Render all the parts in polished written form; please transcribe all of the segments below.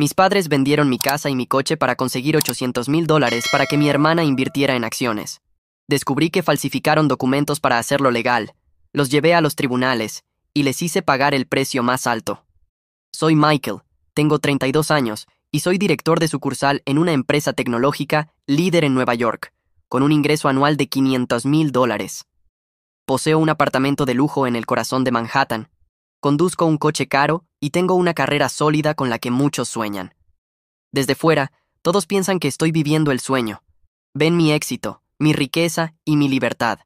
Mis padres vendieron mi casa y mi coche para conseguir $800,000 para que mi hermana invirtiera en acciones. Descubrí que falsificaron documentos para hacerlo legal. Los llevé a los tribunales y les hice pagar el precio más alto. Soy Michael, tengo 32 años y soy director de sucursal en una empresa tecnológica líder en Nueva York, con un ingreso anual de $500,000. Poseo un apartamento de lujo en el corazón de Manhattan. Conduzco un coche caro y tengo una carrera sólida con la que muchos sueñan. Desde fuera, todos piensan que estoy viviendo el sueño. Ven mi éxito, mi riqueza y mi libertad,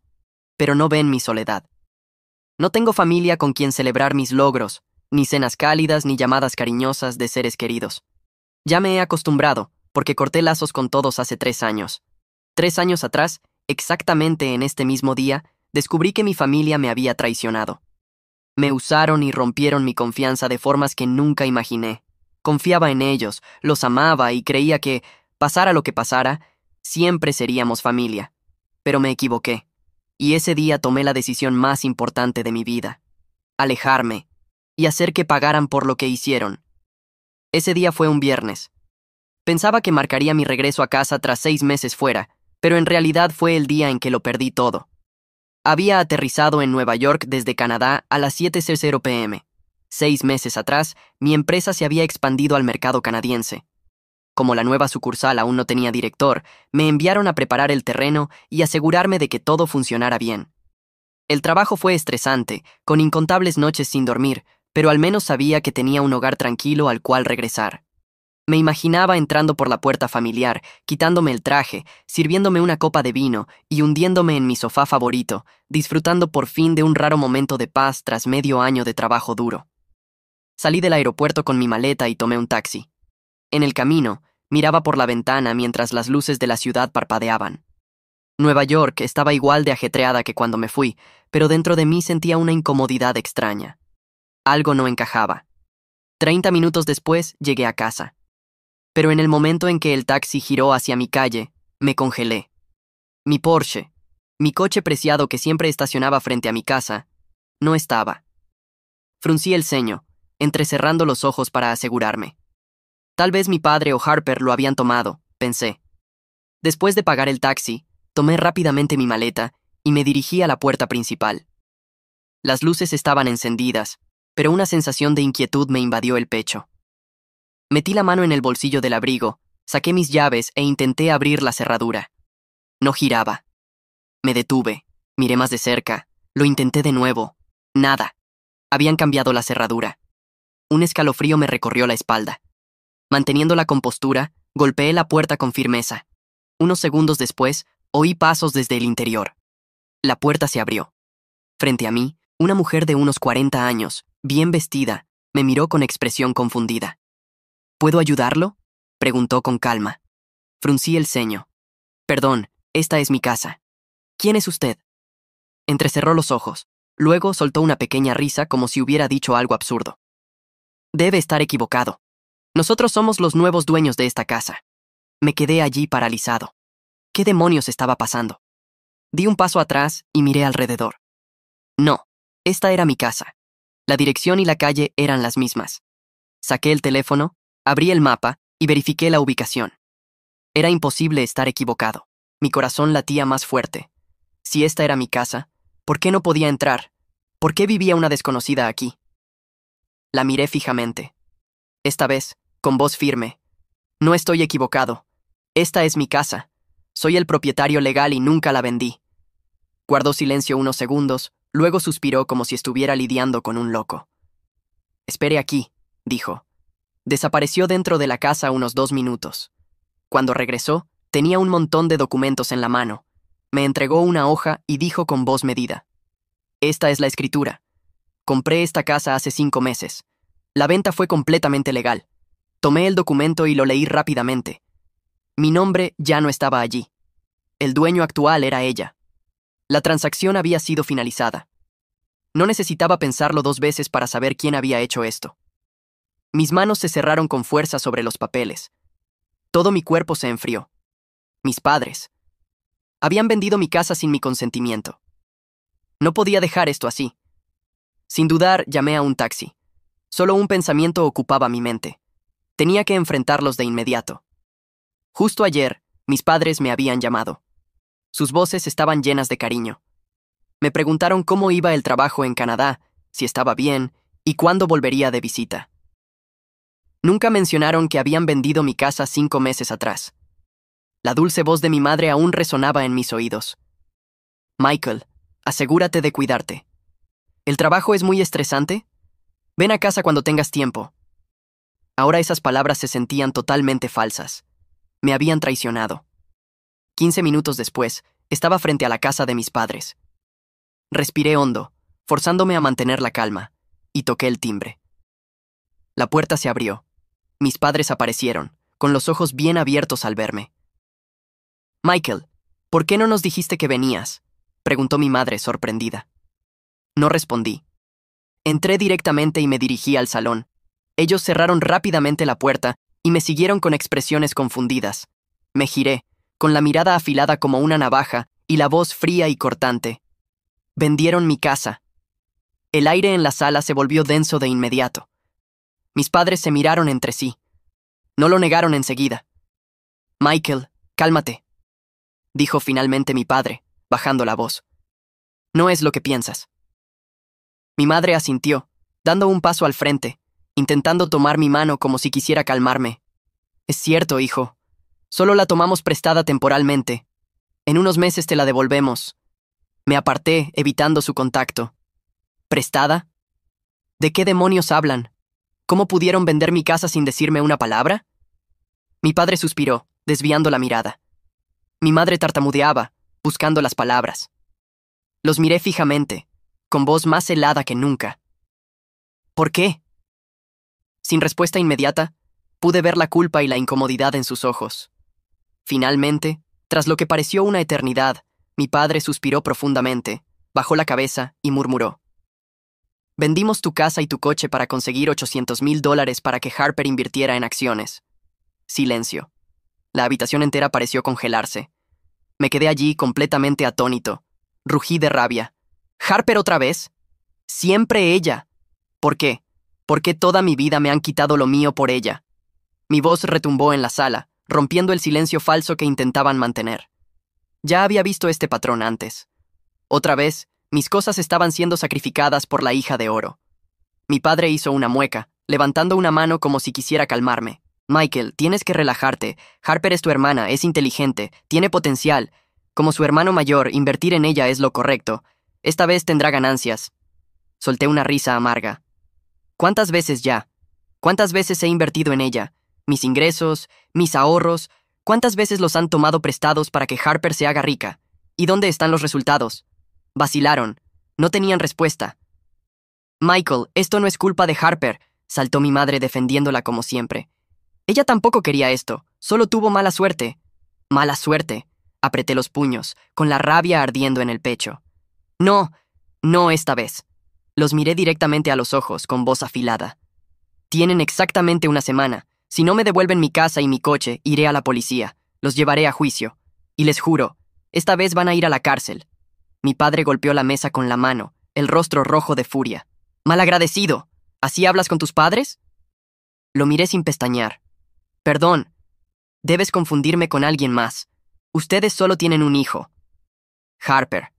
pero no ven mi soledad. No tengo familia con quien celebrar mis logros, ni cenas cálidas ni llamadas cariñosas de seres queridos. Ya me he acostumbrado, porque corté lazos con todos hace 3 años. 3 años atrás, exactamente en este mismo día, descubrí que mi familia me había traicionado. Me usaron y rompieron mi confianza de formas que nunca imaginé. Confiaba en ellos, los amaba y creía que, pasara lo que pasara, siempre seríamos familia. Pero me equivoqué, y ese día tomé la decisión más importante de mi vida: alejarme y hacer que pagaran por lo que hicieron. Ese día fue un viernes. Pensaba que marcaría mi regreso a casa tras 6 meses fuera, pero en realidad fue el día en que lo perdí todo. Había aterrizado en Nueva York desde Canadá a las 7:00 p.m. 6 meses atrás, mi empresa se había expandido al mercado canadiense. Como la nueva sucursal aún no tenía director, me enviaron a preparar el terreno y asegurarme de que todo funcionara bien. El trabajo fue estresante, con incontables noches sin dormir, pero al menos sabía que tenía un hogar tranquilo al cual regresar. Me imaginaba entrando por la puerta familiar, quitándome el traje, sirviéndome una copa de vino y hundiéndome en mi sofá favorito, disfrutando por fin de un raro momento de paz tras medio año de trabajo duro. Salí del aeropuerto con mi maleta y tomé un taxi. En el camino, miraba por la ventana mientras las luces de la ciudad parpadeaban. Nueva York estaba igual de ajetreada que cuando me fui, pero dentro de mí sentía una incomodidad extraña. Algo no encajaba. 30 minutos después llegué a casa. Pero en el momento en que el taxi giró hacia mi calle, me congelé. Mi Porsche, mi coche preciado que siempre estacionaba frente a mi casa, no estaba. Fruncí el ceño, entrecerrando los ojos para asegurarme. Tal vez mi padre o Harper lo habían tomado, pensé. Después de pagar el taxi, tomé rápidamente mi maleta y me dirigí a la puerta principal. Las luces estaban encendidas, pero una sensación de inquietud me invadió el pecho. Metí la mano en el bolsillo del abrigo, saqué mis llaves e intenté abrir la cerradura. No giraba. Me detuve, miré más de cerca, lo intenté de nuevo. Nada. Habían cambiado la cerradura. Un escalofrío me recorrió la espalda. Manteniendo la compostura, golpeé la puerta con firmeza. Unos segundos después, oí pasos desde el interior. La puerta se abrió. Frente a mí, una mujer de unos 40 años, bien vestida, me miró con expresión confundida. ¿Puedo ayudarlo?, preguntó con calma. Fruncí el ceño. Perdón, esta es mi casa. ¿Quién es usted? Entrecerró los ojos. Luego soltó una pequeña risa como si hubiera dicho algo absurdo. Debe estar equivocado. Nosotros somos los nuevos dueños de esta casa. Me quedé allí paralizado. ¿Qué demonios estaba pasando? Di un paso atrás y miré alrededor. No, esta era mi casa. La dirección y la calle eran las mismas. Saqué el teléfono, abrí el mapa y verifiqué la ubicación. Era imposible estar equivocado. Mi corazón latía más fuerte. Si esta era mi casa, ¿por qué no podía entrar? ¿Por qué vivía una desconocida aquí? La miré fijamente. Esta vez, con voz firme. No estoy equivocado. Esta es mi casa. Soy el propietario legal y nunca la vendí. Guardó silencio unos segundos, luego suspiró como si estuviera lidiando con un loco. Espere aquí, dijo. Desapareció dentro de la casa unos 2 minutos. Cuando regresó, tenía un montón de documentos en la mano. Me entregó una hoja y dijo con voz medida. Esta es la escritura. Compré esta casa hace 5 meses. La venta fue completamente legal. Tomé el documento y lo leí rápidamente. Mi nombre ya no estaba allí. El dueño actual era ella. La transacción había sido finalizada. No necesitaba pensarlo 2 veces para saber quién había hecho esto. Mis manos se cerraron con fuerza sobre los papeles. Todo mi cuerpo se enfrió. Mis padres. Habían vendido mi casa sin mi consentimiento. No podía dejar esto así. Sin dudar, llamé a un taxi. Solo un pensamiento ocupaba mi mente. Tenía que enfrentarlos de inmediato. Justo ayer, mis padres me habían llamado. Sus voces estaban llenas de cariño. Me preguntaron cómo iba el trabajo en Canadá, si estaba bien y cuándo volvería de visita. Nunca mencionaron que habían vendido mi casa 5 meses atrás. La dulce voz de mi madre aún resonaba en mis oídos. Michael, asegúrate de cuidarte. ¿El trabajo es muy estresante? Ven a casa cuando tengas tiempo. Ahora esas palabras se sentían totalmente falsas. Me habían traicionado. 15 minutos después, estaba frente a la casa de mis padres. Respiré hondo, forzándome a mantener la calma, y toqué el timbre. La puerta se abrió. Mis padres aparecieron, con los ojos bien abiertos al verme. Michael, ¿por qué no nos dijiste que venías?, preguntó mi madre sorprendida. No respondí. Entré directamente y me dirigí al salón. Ellos cerraron rápidamente la puerta y me siguieron con expresiones confundidas. Me giré, con la mirada afilada como una navaja y la voz fría y cortante. Vendieron mi casa. El aire en la sala se volvió denso de inmediato. Mis padres se miraron entre sí. No lo negaron enseguida. Michael, cálmate, dijo finalmente mi padre, bajando la voz. No es lo que piensas. Mi madre asintió, dando un paso al frente, intentando tomar mi mano como si quisiera calmarme. Es cierto, hijo. Solo la tomamos prestada temporalmente. En unos meses te la devolvemos. Me aparté, evitando su contacto. ¿Prestada? ¿De qué demonios hablan? ¿Cómo pudieron vender mi casa sin decirme una palabra? Mi padre suspiró, desviando la mirada. Mi madre tartamudeaba, buscando las palabras. Los miré fijamente, con voz más helada que nunca. ¿Por qué? Sin respuesta inmediata, pude ver la culpa y la incomodidad en sus ojos. Finalmente, tras lo que pareció una eternidad, mi padre suspiró profundamente, bajó la cabeza y murmuró. Vendimos tu casa y tu coche para conseguir $800,000 para que Harper invirtiera en acciones. Silencio. La habitación entera pareció congelarse. Me quedé allí completamente atónito. Rugí de rabia. ¿Harper otra vez? Siempre ella. ¿Por qué? ¿Por qué toda mi vida me han quitado lo mío por ella? Mi voz retumbó en la sala, rompiendo el silencio falso que intentaban mantener. Ya había visto este patrón antes. Otra vez, mis cosas estaban siendo sacrificadas por la hija de oro. Mi padre hizo una mueca, levantando una mano como si quisiera calmarme. Michael, tienes que relajarte. Harper es tu hermana, es inteligente, tiene potencial. Como su hermano mayor, invertir en ella es lo correcto. Esta vez tendrá ganancias. Solté una risa amarga. ¿Cuántas veces ya? ¿Cuántas veces he invertido en ella? Mis ingresos, mis ahorros, ¿cuántas veces los han tomado prestados para que Harper se haga rica? ¿Y dónde están los resultados? Vacilaron. No tenían respuesta. Michael, esto no es culpa de Harper, saltó mi madre defendiéndola como siempre. Ella tampoco quería esto, solo tuvo mala suerte. Mala suerte. Apreté los puños, con la rabia ardiendo en el pecho. No, no esta vez. Los miré directamente a los ojos, con voz afilada. Tienen exactamente una semana. Si no me devuelven mi casa y mi coche, iré a la policía. Los llevaré a juicio. Y les juro, esta vez van a ir a la cárcel. Mi padre golpeó la mesa con la mano, el rostro rojo de furia. ¡Malagradecido! ¿Así hablas con tus padres? Lo miré sin pestañear. Perdón. Debes confundirme con alguien más. Ustedes solo tienen un hijo. Harper.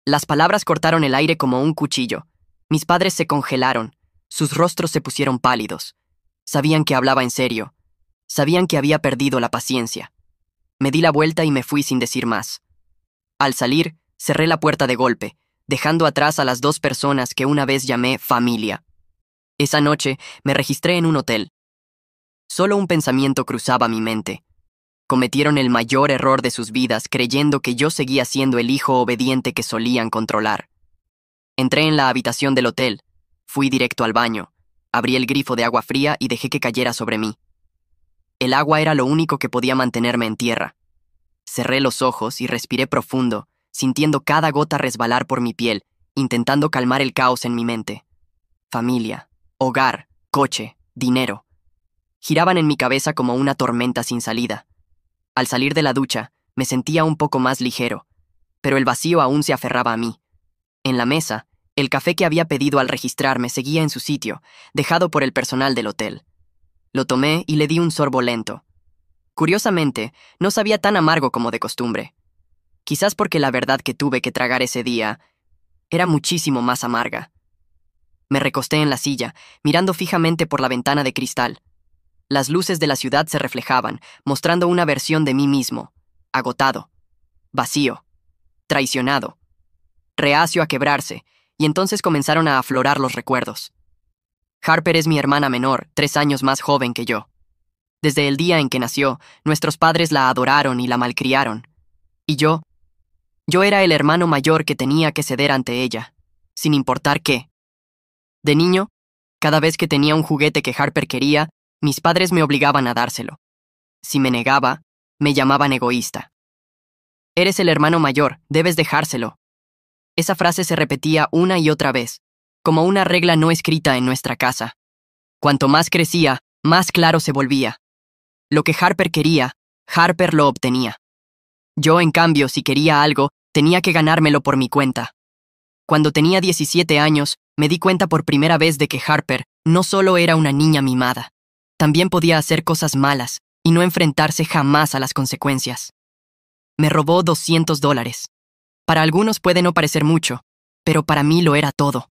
Las palabras cortaron el aire como un cuchillo. Mis padres se congelaron. Sus rostros se pusieron pálidos. Sabían que hablaba en serio. Sabían que había perdido la paciencia. Me di la vuelta y me fui sin decir más. Al salir, cerré la puerta de golpe, dejando atrás a las 2 personas que una vez llamé familia. Esa noche me registré en un hotel. Solo un pensamiento cruzaba mi mente. Cometieron el mayor error de sus vidas creyendo que yo seguía siendo el hijo obediente que solían controlar. Entré en la habitación del hotel, fui directo al baño, abrí el grifo de agua fría y dejé que cayera sobre mí. El agua era lo único que podía mantenerme en tierra. Cerré los ojos y respiré profundo, sintiendo cada gota resbalar por mi piel, intentando calmar el caos en mi mente. Familia, hogar, coche, dinero. Giraban en mi cabeza como una tormenta sin salida. Al salir de la ducha, me sentía un poco más ligero, pero el vacío aún se aferraba a mí. En la mesa, el café que había pedido al registrarme seguía en su sitio, dejado por el personal del hotel. Lo tomé y le di un sorbo lento. Curiosamente, no sabía tan amargo como de costumbre. Quizás porque la verdad que tuve que tragar ese día era muchísimo más amarga. Me recosté en la silla, mirando fijamente por la ventana de cristal. Las luces de la ciudad se reflejaban, mostrando una versión de mí mismo, agotado, vacío, traicionado, reacio a quebrarse, y entonces comenzaron a aflorar los recuerdos. Harper es mi hermana menor, 3 años más joven que yo. Desde el día en que nació, nuestros padres la adoraron y la malcriaron. Y yo era el hermano mayor que tenía que ceder ante ella, sin importar qué. De niño, cada vez que tenía un juguete que Harper quería, mis padres me obligaban a dárselo. Si me negaba, me llamaban egoísta. Eres el hermano mayor, debes dejárselo. Esa frase se repetía una y otra vez, como una regla no escrita en nuestra casa. Cuanto más crecía, más claro se volvía. Lo que Harper quería, Harper lo obtenía. Yo, en cambio, si quería algo, tenía que ganármelo por mi cuenta. Cuando tenía 17 años, me di cuenta por primera vez de que Harper no solo era una niña mimada, también podía hacer cosas malas y no enfrentarse jamás a las consecuencias. Me robó $200. Para algunos puede no parecer mucho, pero para mí lo era todo.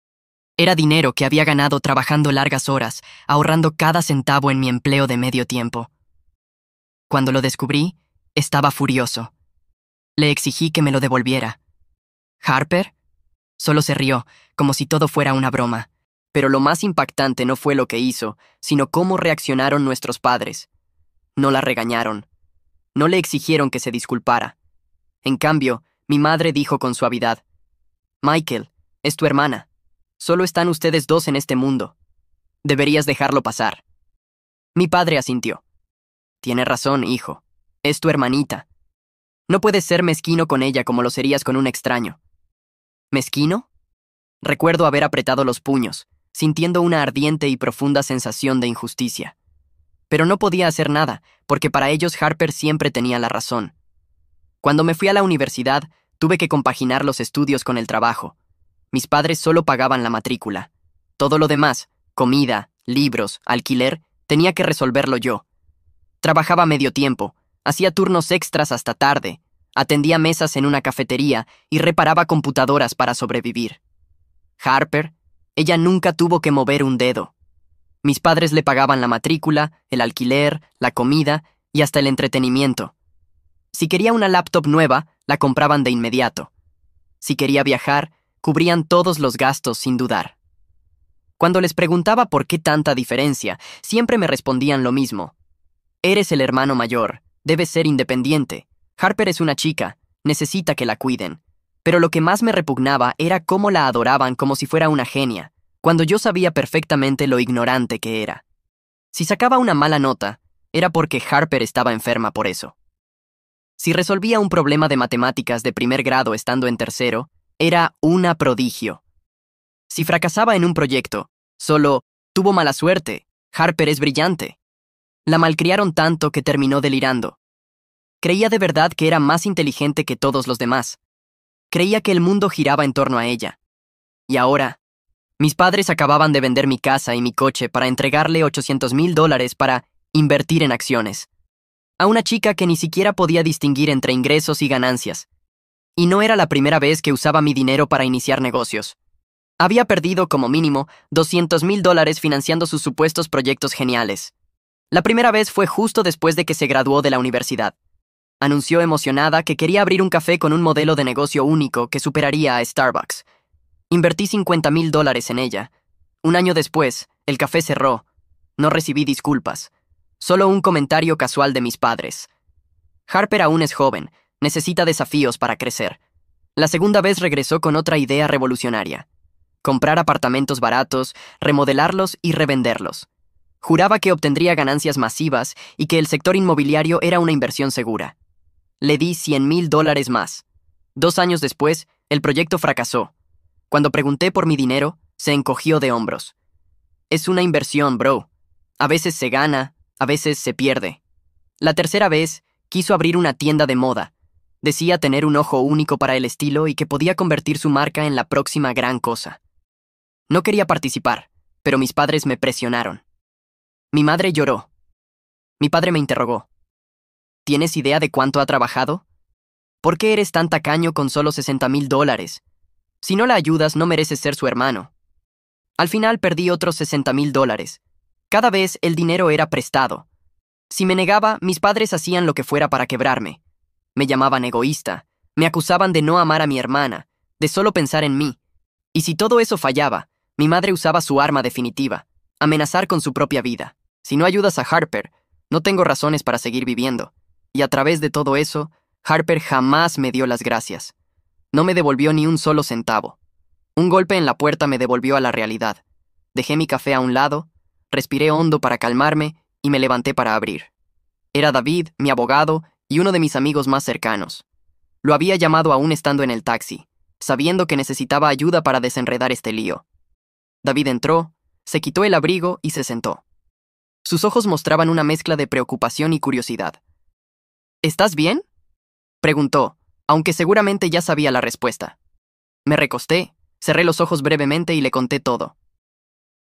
Era dinero que había ganado trabajando largas horas, ahorrando cada centavo en mi empleo de medio tiempo. Cuando lo descubrí, estaba furioso. Le exigí que me lo devolviera. ¿Harper? Solo se rió, como si todo fuera una broma. Pero lo más impactante no fue lo que hizo, sino cómo reaccionaron nuestros padres. No la regañaron. No le exigieron que se disculpara. En cambio, mi madre dijo con suavidad: Michael, es tu hermana. Solo están ustedes dos en este mundo. Deberías dejarlo pasar. Mi padre asintió. Tiene razón, hijo. Es tu hermanita. No puedes ser mezquino con ella como lo serías con un extraño. ¿Mezquino? Recuerdo haber apretado los puños, sintiendo una ardiente y profunda sensación de injusticia. Pero no podía hacer nada, porque para ellos Harper siempre tenía la razón. Cuando me fui a la universidad, tuve que compaginar los estudios con el trabajo. Mis padres solo pagaban la matrícula. Todo lo demás, comida, libros, alquiler, tenía que resolverlo yo. Trabajaba medio tiempo, hacía turnos extras hasta tarde, atendía mesas en una cafetería y reparaba computadoras para sobrevivir. Harper, ella nunca tuvo que mover un dedo. Mis padres le pagaban la matrícula, el alquiler, la comida y hasta el entretenimiento. Si quería una laptop nueva, la compraban de inmediato. Si quería viajar, cubrían todos los gastos sin dudar. Cuando les preguntaba por qué tanta diferencia, siempre me respondían lo mismo. Eres el hermano mayor, debes ser independiente. Harper es una chica, necesita que la cuiden. Pero lo que más me repugnaba era cómo la adoraban como si fuera una genia, cuando yo sabía perfectamente lo ignorante que era. Si sacaba una mala nota, era porque Harper estaba enferma por eso. Si resolvía un problema de matemáticas de primer grado estando en tercero, era una prodigio. Si fracasaba en un proyecto, solo tuvo mala suerte, Harper es brillante. La malcriaron tanto que terminó delirando. Creía de verdad que era más inteligente que todos los demás. Creía que el mundo giraba en torno a ella. Y ahora, mis padres acababan de vender mi casa y mi coche para entregarle $800,000 para invertir en acciones. A una chica que ni siquiera podía distinguir entre ingresos y ganancias. Y no era la primera vez que usaba mi dinero para iniciar negocios. Había perdido como mínimo $200,000 financiando sus supuestos proyectos geniales. La primera vez fue justo después de que se graduó de la universidad. Anunció emocionada que quería abrir un café con un modelo de negocio único que superaría a Starbucks. Invertí $50,000 en ella. Un año después, el café cerró. No recibí disculpas. Solo un comentario casual de mis padres. Harper aún es joven, necesita desafíos para crecer. La segunda vez regresó con otra idea revolucionaria. Comprar apartamentos baratos, remodelarlos y revenderlos. Juraba que obtendría ganancias masivas y que el sector inmobiliario era una inversión segura. Le di $100,000 más. 2 años después, el proyecto fracasó. Cuando pregunté por mi dinero, se encogió de hombros. Es una inversión, bro. A veces se gana, a veces se pierde. La tercera vez, quiso abrir una tienda de moda. Decía tener un ojo único para el estilo y que podía convertir su marca en la próxima gran cosa. No quería participar, pero mis padres me presionaron. Mi madre lloró. Mi padre me interrogó. ¿Tienes idea de cuánto ha trabajado? ¿Por qué eres tan tacaño con solo $60,000? Si no la ayudas, no mereces ser su hermano. Al final perdí otros $60,000. Cada vez el dinero era prestado. Si me negaba, mis padres hacían lo que fuera para quebrarme. Me llamaban egoísta, me acusaban de no amar a mi hermana, de solo pensar en mí. Y si todo eso fallaba, mi madre usaba su arma definitiva, amenazar con su propia vida. Si no ayudas a Harper, no tengo razones para seguir viviendo. Y a través de todo eso, Harper jamás me dio las gracias. No me devolvió ni un solo centavo. Un golpe en la puerta me devolvió a la realidad. Dejé mi café a un lado, respiré hondo para calmarme y me levanté para abrir. Era David, mi abogado, y uno de mis amigos más cercanos. Lo había llamado aún estando en el taxi, sabiendo que necesitaba ayuda para desenredar este lío. David entró, se quitó el abrigo y se sentó. Sus ojos mostraban una mezcla de preocupación y curiosidad. ¿Estás bien?, preguntó, aunque seguramente ya sabía la respuesta. Me recosté, cerré los ojos brevemente y le conté todo.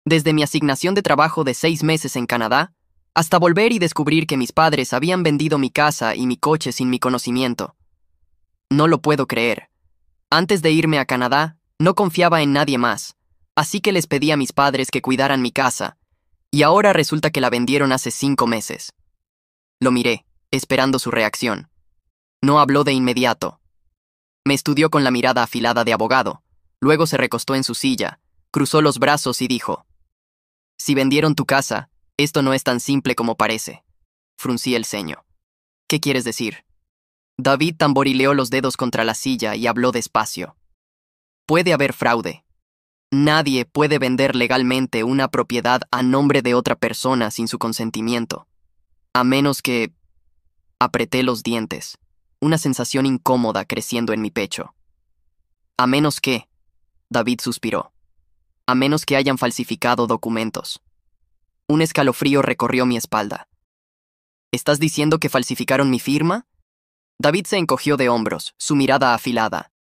Desde mi asignación de trabajo de 6 meses en Canadá, hasta volver y descubrir que mis padres habían vendido mi casa y mi coche sin mi conocimiento. No lo puedo creer. Antes de irme a Canadá, no confiaba en nadie más, así que les pedí a mis padres que cuidaran mi casa, y ahora resulta que la vendieron hace 5 meses. Lo miré, esperando su reacción. No habló de inmediato. Me estudió con la mirada afilada de abogado, luego se recostó en su silla, cruzó los brazos y dijo: «Si vendieron tu casa, esto no es tan simple como parece». Fruncí el ceño. «¿Qué quieres decir?». David tamborileó los dedos contra la silla y habló despacio. «Puede haber fraude. Nadie puede vender legalmente una propiedad a nombre de otra persona sin su consentimiento. A menos que...». Apreté los dientes, una sensación incómoda creciendo en mi pecho. «A menos que...». David suspiró. «A menos que hayan falsificado documentos». Un escalofrío recorrió mi espalda. «¿Estás diciendo que falsificaron mi firma?». David se encogió de hombros, su mirada afilada.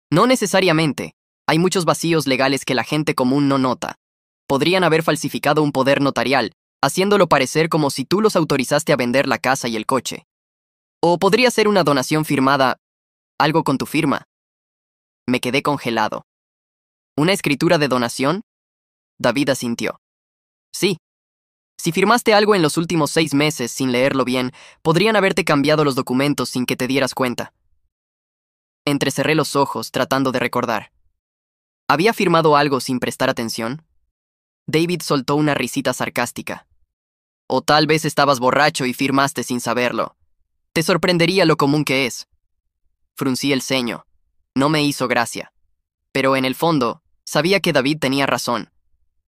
«No necesariamente. Hay muchos vacíos legales que la gente común no nota. Podrían haber falsificado un poder notarial, haciéndolo parecer como si tú los autorizaste a vender la casa y el coche. O podría ser una donación firmada, algo con tu firma». Me quedé congelado. «¿Una escritura de donación?». David asintió. «Sí. Si firmaste algo en los últimos 6 meses sin leerlo bien, podrían haberte cambiado los documentos sin que te dieras cuenta». Entrecerré los ojos, tratando de recordar. ¿Había firmado algo sin prestar atención? David soltó una risita sarcástica. «O tal vez estabas borracho y firmaste sin saberlo. Te sorprendería lo común que es». Fruncí el ceño. No me hizo gracia. Pero en el fondo, sabía que David tenía razón.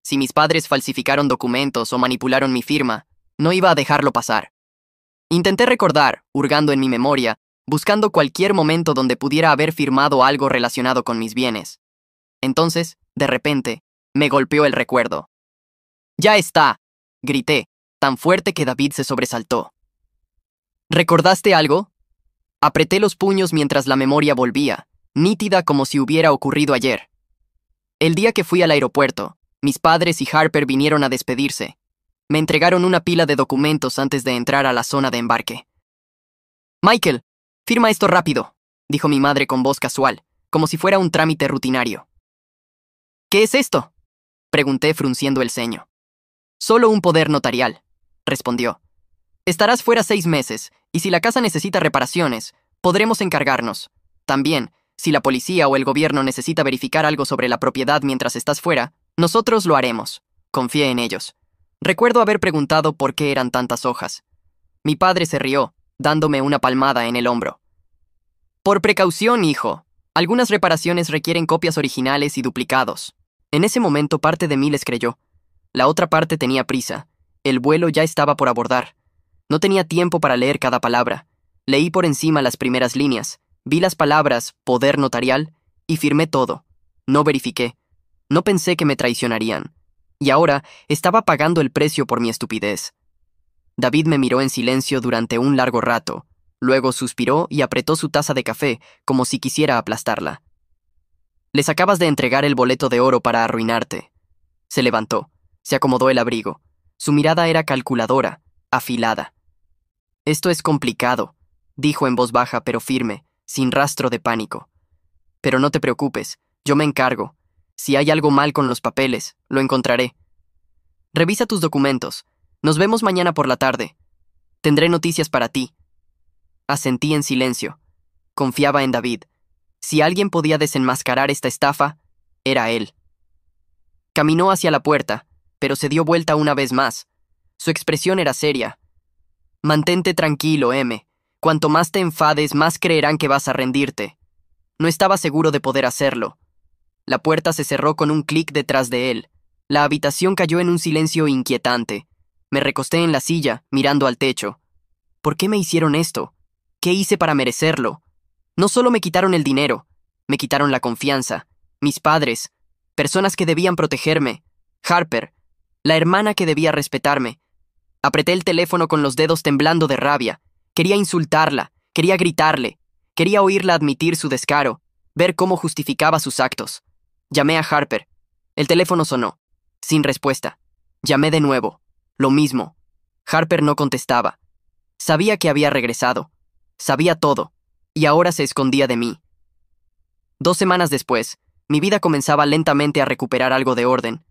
Si mis padres falsificaron documentos o manipularon mi firma, no iba a dejarlo pasar. Intenté recordar, hurgando en mi memoria, buscando cualquier momento donde pudiera haber firmado algo relacionado con mis bienes. Entonces, de repente, me golpeó el recuerdo. «¡Ya está!», grité, tan fuerte que David se sobresaltó. «¿Recordaste algo?». Apreté los puños mientras la memoria volvía, nítida como si hubiera ocurrido ayer. El día que fui al aeropuerto, mis padres y Harper vinieron a despedirse. Me entregaron una pila de documentos antes de entrar a la zona de embarque. «Michael, firma esto rápido», dijo mi madre con voz casual, como si fuera un trámite rutinario. «¿Qué es esto?», pregunté frunciendo el ceño. «Solo un poder notarial», respondió. «Estarás fuera 6 meses, y si la casa necesita reparaciones, podremos encargarnos. También, si la policía o el gobierno necesita verificar algo sobre la propiedad mientras estás fuera, nosotros lo haremos». Confié en ellos. Recuerdo haber preguntado por qué eran tantas hojas. Mi padre se rió, dándome una palmada en el hombro. «Por precaución, hijo. Algunas reparaciones requieren copias originales y duplicados». En ese momento parte de mí les creyó. La otra parte tenía prisa. El vuelo ya estaba por abordar. No tenía tiempo para leer cada palabra. Leí por encima las primeras líneas, vi las palabras «poder notarial» y firmé todo. No verifiqué. No pensé que me traicionarían. Y ahora estaba pagando el precio por mi estupidez. David me miró en silencio durante un largo rato. Luego suspiró y apretó su taza de café como si quisiera aplastarla. «Les acabas de entregar el boleto de oro para arruinarte». Se levantó, se acomodó el abrigo. Su mirada era calculadora, afilada. «Esto es complicado», dijo en voz baja pero firme, sin rastro de pánico. «Pero no te preocupes, yo me encargo. Si hay algo mal con los papeles, lo encontraré. Revisa tus documentos. Nos vemos mañana por la tarde. Tendré noticias para ti». Asentí en silencio. Confiaba en David. Si alguien podía desenmascarar esta estafa, era él. Caminó hacia la puerta, pero se dio vuelta una vez más. Su expresión era seria. «Mantente tranquilo, M. Cuanto más te enfades, más creerán que vas a rendirte». No estaba seguro de poder hacerlo. La puerta se cerró con un clic detrás de él. La habitación cayó en un silencio inquietante. Me recosté en la silla, mirando al techo. ¿Por qué me hicieron esto? ¿Qué hice para merecerlo? No solo me quitaron el dinero, me quitaron la confianza, mis padres, personas que debían protegerme, Harper, la hermana que debía respetarme. Apreté el teléfono con los dedos temblando de rabia. Quería insultarla, quería gritarle, quería oírla admitir su descaro, ver cómo justificaba sus actos. Llamé a Harper. El teléfono sonó. Sin respuesta. Llamé de nuevo. Lo mismo. Harper no contestaba. Sabía que había regresado. Sabía todo. Y ahora se escondía de mí. 2 semanas después, mi vida comenzaba lentamente a recuperar algo de orden.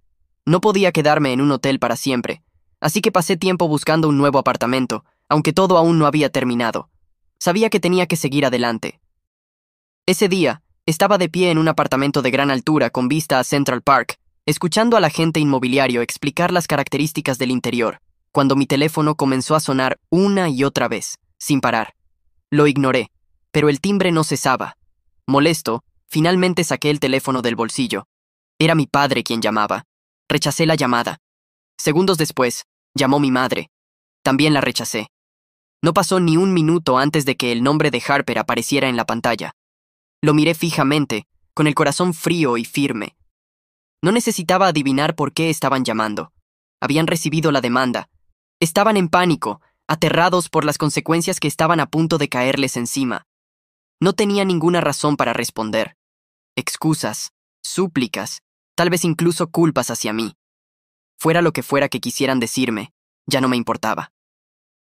No podía quedarme en un hotel para siempre, así que pasé tiempo buscando un nuevo apartamento, aunque todo aún no había terminado. Sabía que tenía que seguir adelante. Ese día, estaba de pie en un apartamento de gran altura con vista a Central Park, escuchando al agente inmobiliario explicar las características del interior, cuando mi teléfono comenzó a sonar una y otra vez, sin parar. Lo ignoré, pero el timbre no cesaba. Molesto, finalmente saqué el teléfono del bolsillo. Era mi padre quien llamaba. Rechacé la llamada. Segundos después, llamó mi madre. También la rechacé. No pasó ni un minuto antes de que el nombre de Harper apareciera en la pantalla. Lo miré fijamente, con el corazón frío y firme. No necesitaba adivinar por qué estaban llamando. Habían recibido la demanda. Estaban en pánico, aterrados por las consecuencias que estaban a punto de caerles encima. No tenía ninguna razón para responder. Excusas, súplicas, tal vez incluso culpas hacia mí. Fuera lo que fuera que quisieran decirme, ya no me importaba.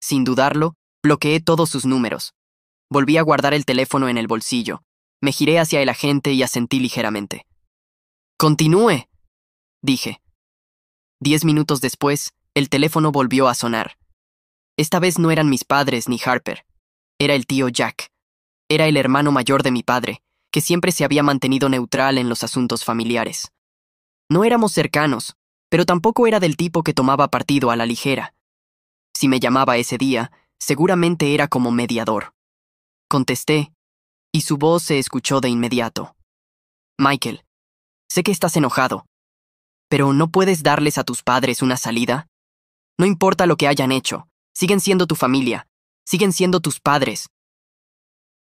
Sin dudarlo, bloqueé todos sus números. Volví a guardar el teléfono en el bolsillo. Me giré hacia el agente y asentí ligeramente. «Continúe», dije. 10 minutos después, el teléfono volvió a sonar. Esta vez no eran mis padres ni Harper. Era el tío Jack. Era el hermano mayor de mi padre, que siempre se había mantenido neutral en los asuntos familiares. No éramos cercanos, pero tampoco era del tipo que tomaba partido a la ligera. Si me llamaba ese día, seguramente era como mediador. Contesté, y su voz se escuchó de inmediato. «Michael, sé que estás enojado, pero ¿no puedes darles a tus padres una salida? No importa lo que hayan hecho, siguen siendo tu familia, siguen siendo tus padres».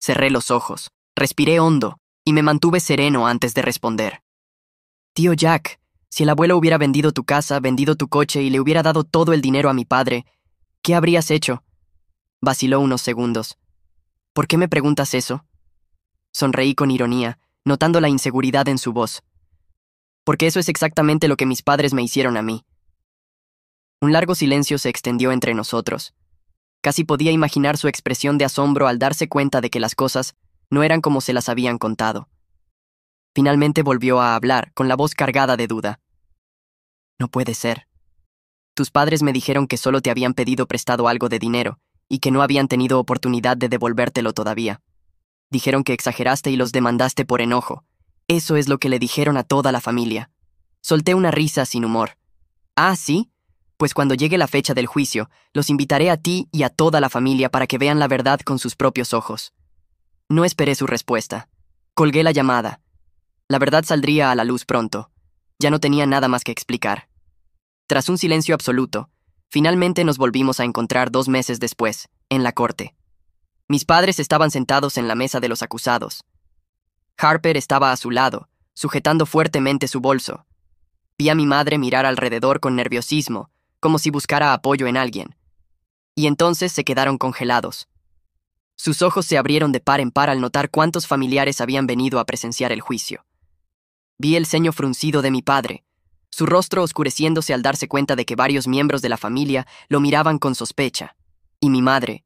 Cerré los ojos, respiré hondo y me mantuve sereno antes de responder. «Tío Jack, si el abuelo hubiera vendido tu casa, vendido tu coche y le hubiera dado todo el dinero a mi padre, ¿qué habrías hecho?». Vaciló unos segundos. «¿Por qué me preguntas eso?». Sonreí con ironía, notando la inseguridad en su voz. «Porque eso es exactamente lo que mis padres me hicieron a mí». Un largo silencio se extendió entre nosotros. Casi podía imaginar su expresión de asombro al darse cuenta de que las cosas no eran como se las habían contado. Finalmente volvió a hablar, con la voz cargada de duda. «No puede ser. Tus padres me dijeron que solo te habían pedido prestado algo de dinero y que no habían tenido oportunidad de devolvértelo todavía. Dijeron que exageraste y los demandaste por enojo. Eso es lo que le dijeron a toda la familia». Solté una risa sin humor. «¿Ah, sí? Pues cuando llegue la fecha del juicio, los invitaré a ti y a toda la familia para que vean la verdad con sus propios ojos». No esperé su respuesta. Colgué la llamada. La verdad saldría a la luz pronto. Ya no tenía nada más que explicar. Tras un silencio absoluto, finalmente nos volvimos a encontrar 2 meses después, en la corte. Mis padres estaban sentados en la mesa de los acusados. Harper estaba a su lado, sujetando fuertemente su bolso. Vi a mi madre mirar alrededor con nerviosismo, como si buscara apoyo en alguien. Y entonces se quedaron congelados. Sus ojos se abrieron de par en par al notar cuántos familiares habían venido a presenciar el juicio. Vi el ceño fruncido de mi padre, su rostro oscureciéndose al darse cuenta de que varios miembros de la familia lo miraban con sospecha. Y mi madre,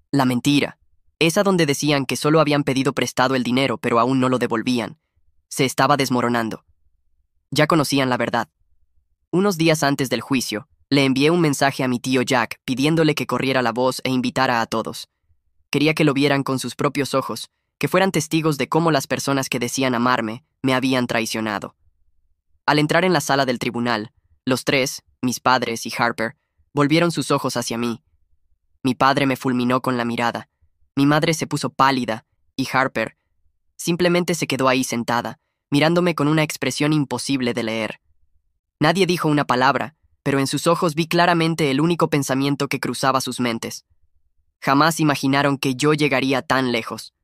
la mentira, esa donde decían que solo habían pedido prestado el dinero pero aún no lo devolvían, se estaba desmoronando. Ya conocían la verdad. Unos días antes del juicio, le envié un mensaje a mi tío Jack pidiéndole que corriera la voz e invitara a todos. Quería que lo vieran con sus propios ojos, que fueran testigos de cómo las personas que decían amarme me habían traicionado. Al entrar en la sala del tribunal, los tres, mis padres y Harper, volvieron sus ojos hacia mí. Mi padre me fulminó con la mirada, mi madre se puso pálida, y Harper simplemente se quedó ahí sentada, mirándome con una expresión imposible de leer. Nadie dijo una palabra, pero en sus ojos vi claramente el único pensamiento que cruzaba sus mentes. Jamás imaginaron que yo llegaría tan lejos.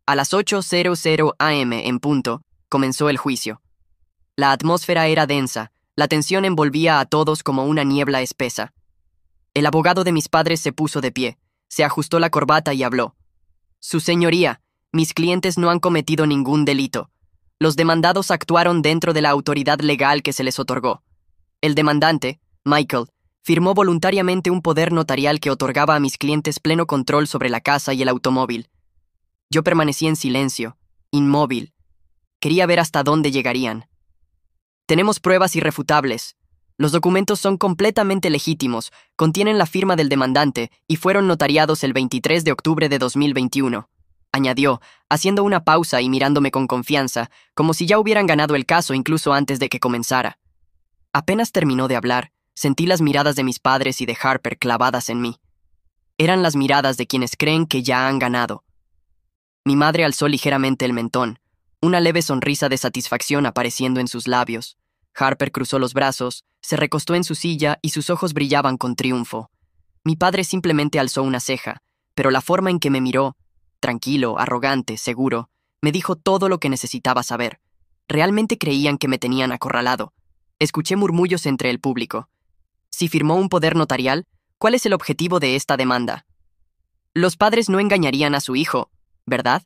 A las 8:00 am en punto, comenzó el juicio. La atmósfera era densa, la tensión envolvía a todos como una niebla espesa. El abogado de mis padres se puso de pie, se ajustó la corbata y habló. Su señoría, mis clientes no han cometido ningún delito. Los demandados actuaron dentro de la autoridad legal que se les otorgó. El demandante, Michael, firmó voluntariamente un poder notarial que otorgaba a mis clientes pleno control sobre la casa y el automóvil. Yo permanecí en silencio, inmóvil. Quería ver hasta dónde llegarían. Tenemos pruebas irrefutables. Los documentos son completamente legítimos, contienen la firma del demandante y fueron notariados el 23 de octubre de 2021, añadió, haciendo una pausa y mirándome con confianza, como si ya hubieran ganado el caso incluso antes de que comenzara. Apenas terminó de hablar, sentí las miradas de mis padres y de Harper clavadas en mí. Eran las miradas de quienes creen que ya han ganado. Mi madre alzó ligeramente el mentón, una leve sonrisa de satisfacción apareciendo en sus labios. Harper cruzó los brazos, se recostó en su silla y sus ojos brillaban con triunfo. Mi padre simplemente alzó una ceja, pero la forma en que me miró, tranquilo, arrogante, seguro, me dijo todo lo que necesitaba saber. Realmente creían que me tenían acorralado. Escuché murmullos entre el público. Si firmó un poder notarial, ¿cuál es el objetivo de esta demanda? Los padres no engañarían a su hijo, ¿verdad?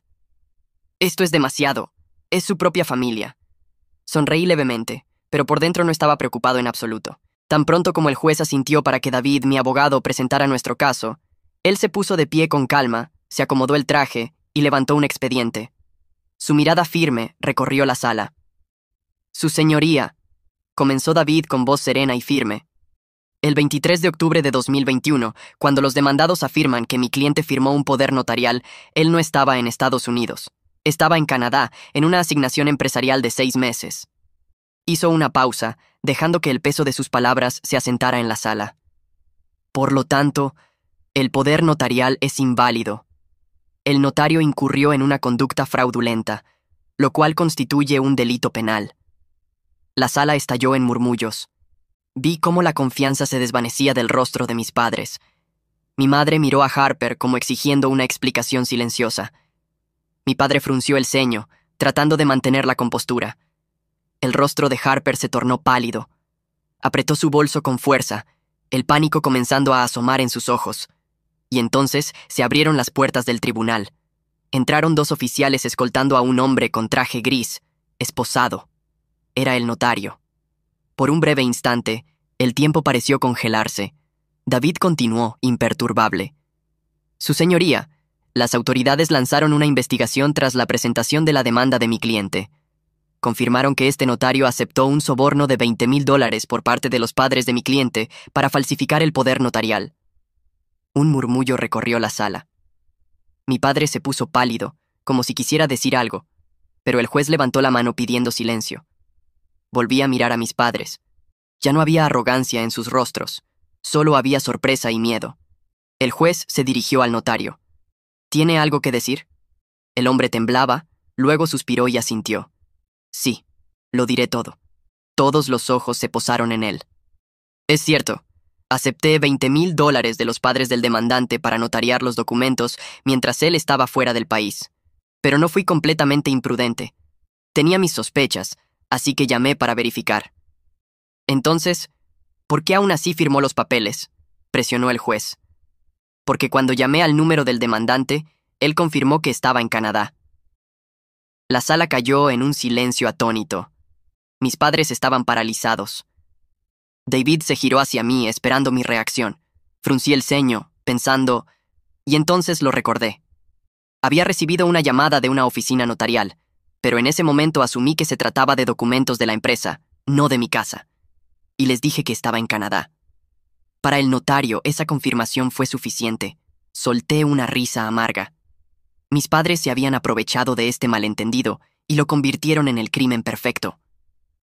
Esto es demasiado. Es su propia familia. Sonreí levemente, pero por dentro no estaba preocupado en absoluto. Tan pronto como el juez asintió para que David, mi abogado, presentara nuestro caso, él se puso de pie con calma, se acomodó el traje y levantó un expediente. Su mirada firme recorrió la sala. Su señoría, comenzó David con voz serena y firme. El 23 de octubre de 2021, cuando los demandados afirman que mi cliente firmó un poder notarial, él no estaba en Estados Unidos. Estaba en Canadá, en una asignación empresarial de 6 meses. Hizo una pausa, dejando que el peso de sus palabras se asentara en la sala. Por lo tanto, el poder notarial es inválido. El notario incurrió en una conducta fraudulenta, lo cual constituye un delito penal. La sala estalló en murmullos. Vi cómo la confianza se desvanecía del rostro de mis padres. Mi madre miró a Harper como exigiendo una explicación silenciosa. Mi padre frunció el ceño, tratando de mantener la compostura. El rostro de Harper se tornó pálido. Apretó su bolso con fuerza, el pánico comenzando a asomar en sus ojos. Y entonces se abrieron las puertas del tribunal. Entraron 2 oficiales escoltando a un hombre con traje gris, esposado. Era el notario. Por un breve instante, el tiempo pareció congelarse. David continuó, imperturbable. Su señoría, las autoridades lanzaron una investigación tras la presentación de la demanda de mi cliente. Confirmaron que este notario aceptó un soborno de $20,000 por parte de los padres de mi cliente para falsificar el poder notarial. Un murmullo recorrió la sala. Mi padre se puso pálido, como si quisiera decir algo, pero el juez levantó la mano pidiendo silencio. Volví a mirar a mis padres. Ya no había arrogancia en sus rostros, solo había sorpresa y miedo. El juez se dirigió al notario. ¿Tiene algo que decir? El hombre temblaba, luego suspiró y asintió. Sí, lo diré todo. Todos los ojos se posaron en él. Es cierto, acepté $20,000 de los padres del demandante para notariar los documentos mientras él estaba fuera del país. Pero no fui completamente imprudente. Tenía mis sospechas, así que llamé para verificar. Entonces, ¿por qué aún así firmó los papeles?, presionó el juez. Porque cuando llamé al número del demandante, él confirmó que estaba en Canadá. La sala cayó en un silencio atónito. Mis padres estaban paralizados. David se giró hacia mí, esperando mi reacción. Fruncí el ceño, pensando, y entonces lo recordé. Había recibido una llamada de una oficina notarial, pero en ese momento asumí que se trataba de documentos de la empresa, no de mi casa. Y les dije que estaba en Canadá. Para el notario, esa confirmación fue suficiente. Solté una risa amarga. Mis padres se habían aprovechado de este malentendido y lo convirtieron en el crimen perfecto.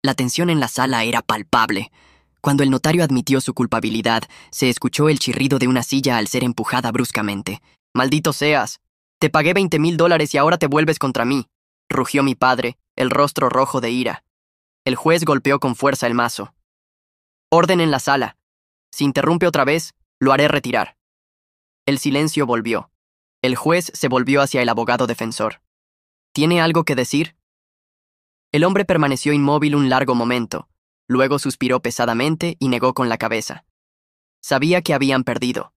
La tensión en la sala era palpable. Cuando el notario admitió su culpabilidad, se escuchó el chirrido de una silla al ser empujada bruscamente. «¡Maldito seas! Te pagué $20,000 y ahora te vuelves contra mí», rugió mi padre, el rostro rojo de ira. El juez golpeó con fuerza el mazo. «Orden en la sala. Si interrumpe otra vez, lo haré retirar». El silencio volvió. El juez se volvió hacia el abogado defensor. «¿Tiene algo que decir?». El hombre permaneció inmóvil un largo momento. Luego suspiró pesadamente y negó con la cabeza. Sabía que habían perdido.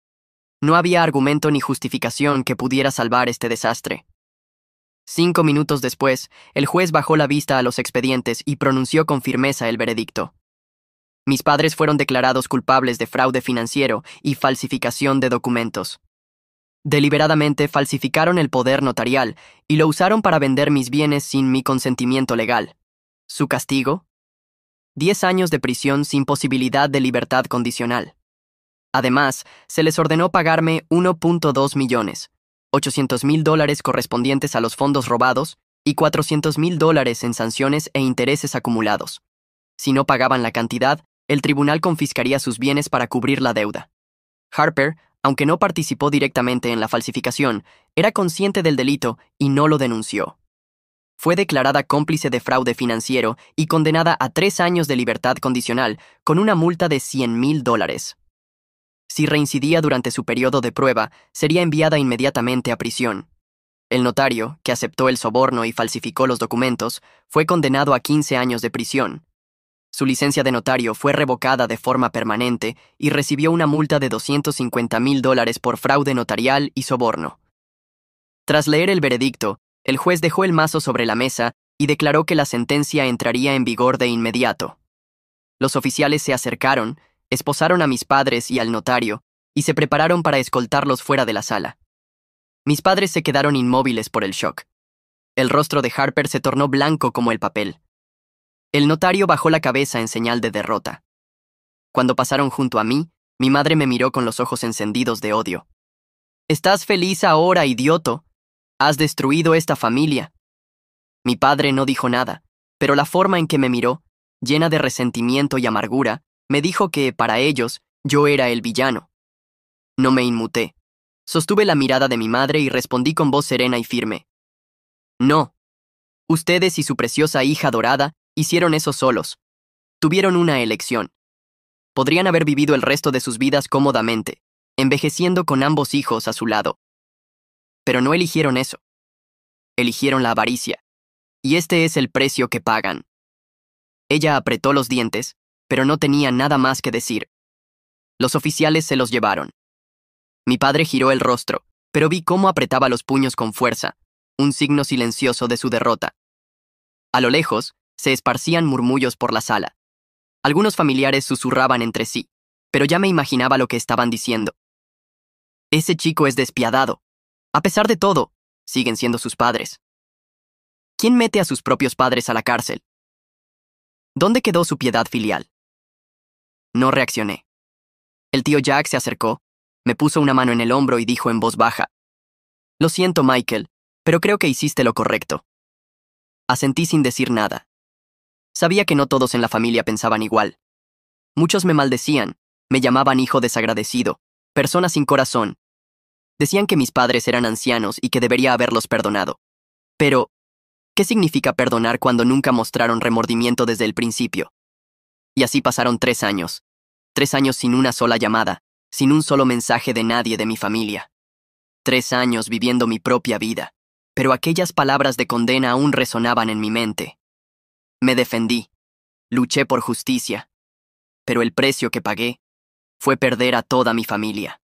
No había argumento ni justificación que pudiera salvar este desastre. 5 minutos después, el juez bajó la vista a los expedientes y pronunció con firmeza el veredicto. Mis padres fueron declarados culpables de fraude financiero y falsificación de documentos. Deliberadamente falsificaron el poder notarial y lo usaron para vender mis bienes sin mi consentimiento legal. ¿Su castigo? 10 años de prisión sin posibilidad de libertad condicional. Además, se les ordenó pagarme $1.2 millones, $800,000 correspondientes a los fondos robados y $400,000 en sanciones e intereses acumulados. Si no pagaban la cantidad, el tribunal confiscaría sus bienes para cubrir la deuda. Harper, aunque no participó directamente en la falsificación, era consciente del delito y no lo denunció. Fue declarada cómplice de fraude financiero y condenada a 3 años de libertad condicional con una multa de $100,000. Si reincidía durante su periodo de prueba, sería enviada inmediatamente a prisión. El notario, que aceptó el soborno y falsificó los documentos, fue condenado a 15 años de prisión. Su licencia de notario fue revocada de forma permanente y recibió una multa de $250,000 por fraude notarial y soborno. Tras leer el veredicto, el juez dejó el mazo sobre la mesa y declaró que la sentencia entraría en vigor de inmediato. Los oficiales se acercaron, esposaron a mis padres y al notario, y se prepararon para escoltarlos fuera de la sala. Mis padres se quedaron inmóviles por el shock. El rostro de Harper se tornó blanco como el papel. El notario bajó la cabeza en señal de derrota. Cuando pasaron junto a mí, mi madre me miró con los ojos encendidos de odio. «¿Estás feliz ahora, idioto? Has destruido esta familia». Mi padre no dijo nada, pero la forma en que me miró, llena de resentimiento y amargura, me dijo que, para ellos, yo era el villano. No me inmuté. Sostuve la mirada de mi madre y respondí con voz serena y firme. «No. Ustedes y su preciosa hija dorada hicieron eso solos. Tuvieron una elección. Podrían haber vivido el resto de sus vidas cómodamente, envejeciendo con ambos hijos a su lado. Pero no eligieron eso. Eligieron la avaricia. Y este es el precio que pagan». Ella apretó los dientes, pero no tenía nada más que decir. Los oficiales se los llevaron. Mi padre giró el rostro, pero vi cómo apretaba los puños con fuerza, un signo silencioso de su derrota. A lo lejos, se esparcían murmullos por la sala. Algunos familiares susurraban entre sí, pero ya me imaginaba lo que estaban diciendo. «Ese chico es despiadado. A pesar de todo, siguen siendo sus padres. ¿Quién mete a sus propios padres a la cárcel? ¿Dónde quedó su piedad filial?». No reaccioné. El tío Jack se acercó, me puso una mano en el hombro y dijo en voz baja: «Lo siento, Michael, pero creo que hiciste lo correcto». Asentí sin decir nada. Sabía que no todos en la familia pensaban igual. Muchos me maldecían, me llamaban hijo desagradecido, persona sin corazón. Decían que mis padres eran ancianos y que debería haberlos perdonado. Pero, ¿qué significa perdonar cuando nunca mostraron remordimiento desde el principio? Y así pasaron 3 años. 3 años sin una sola llamada, sin un solo mensaje de nadie de mi familia. 3 años viviendo mi propia vida, pero aquellas palabras de condena aún resonaban en mi mente. Me defendí, luché por justicia, pero el precio que pagué fue perder a toda mi familia.